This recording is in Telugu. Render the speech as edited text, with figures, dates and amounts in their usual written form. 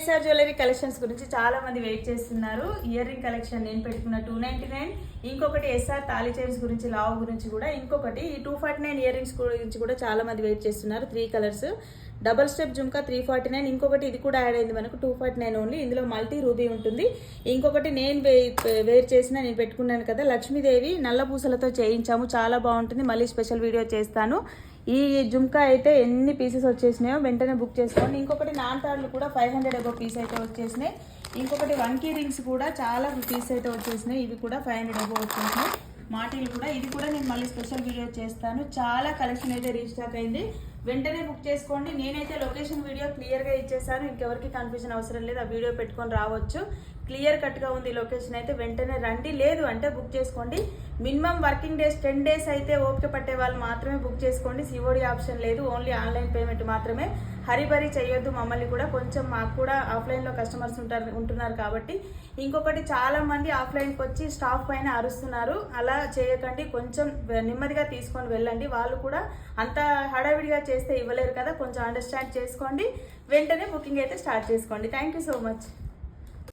ఎస్ఆర్ జ్యువెలరీ కలెక్షన్స్ గురించి చాలా మంది వెయిట్ చేస్తున్నారు. ఇయర్ రింగ్ కలెక్షన్ నేను పెట్టుకున్న 299, ఇంకొకటి ఎస్ఆర్ తాళీ చైన్స్ గురించి, లావ్ గురించి కూడా, ఇంకొకటి ఈ 249 ఇయర్ రింగ్స్ గురించి కూడా చాలా మంది వెయిట్ చేస్తున్నారు. 3 కలర్స్, డబల్ స్టెప్ జుంకా 349, ఇంకొకటి ఇది కూడా యాడ్ అయింది మనకు 249 ఓన్లీ. ఇందులో మల్టీ రూబీ ఉంటుంది. ఇంకొకటి నేను వేర్ చేసిన, నేను పెట్టుకున్నాను కదా లక్ష్మీదేవి నల్ల పూసలతో చేయించాము, చాలా బాగుంటుంది. మళ్ళీ స్పెషల్ వీడియో చేస్తాను. ఈ జుంకా అయితే ఎన్ని పీసెస్ వచ్చేసినాయో వెంటనే బుక్ చేసుకోండి. ఇంకొకటి నాన్ తాడులు కూడా 500 అబో పీస్ అయితే వచ్చేసినాయి. ఇంకొకటి 1 కీ రింగ్స్ కూడా చాలా పీస్ అయితే వచ్చేసినాయి. ఇవి కూడా 500 అబో వచ్చేసినాయి. మాటీలు కూడా, ఇది కూడా నేను మళ్ళీ స్పెషల్ వీడియో చేస్తాను. చాలా కలెక్షన్ అయితే రీస్టాక్ అయింది. వెంటనే బుక్ చేసుకోండి. నేనైతే లొకేషన్ వీడియో క్లియర్గా ఇచ్చేసాను, ఇంకెవరికి కన్ఫ్యూజన్ అవసరం లేదు. ఆ వీడియో పెట్టుకొని రావచ్చు. క్లియర్ కట్గా ఉంది లొకేషన్ అయితే. వెంటనే రండి, లేదు అంటే బుక్ చేసుకోండి. మినిమం వర్కింగ్ డేస్ 10 డేస్ అయితే ఓపిక పట్టే వాళ్ళు మాత్రమే బుక్ చేసుకోండి. సిఓడి ఆప్షన్ లేదు, ఓన్లీ ఆన్లైన్ పేమెంట్ మాత్రమే. హరిబరి చేయొద్దు మమ్మల్ని కూడా, కొంచెం మాకు కూడా ఆఫ్లైన్లో కస్టమర్స్ ఉంటున్నారు కాబట్టి. ఇంకొకటి, చాలా మంది ఆఫ్లైన్కి వచ్చి స్టాఫ్ పైన అరుస్తున్నారు. అలా చేయకండి, కొంచెం నెమ్మదిగా తీసుకొని వెళ్ళండి. వాళ్ళు కూడా అంత హడావిడిగా చేస్తే ఇవ్వలేరు కదా, కొంచెం అండర్స్టాండ్ చేసుకోండి. వెంటనే బుకింగ్ అయితే స్టార్ట్ చేసుకోండి. Thank you so much.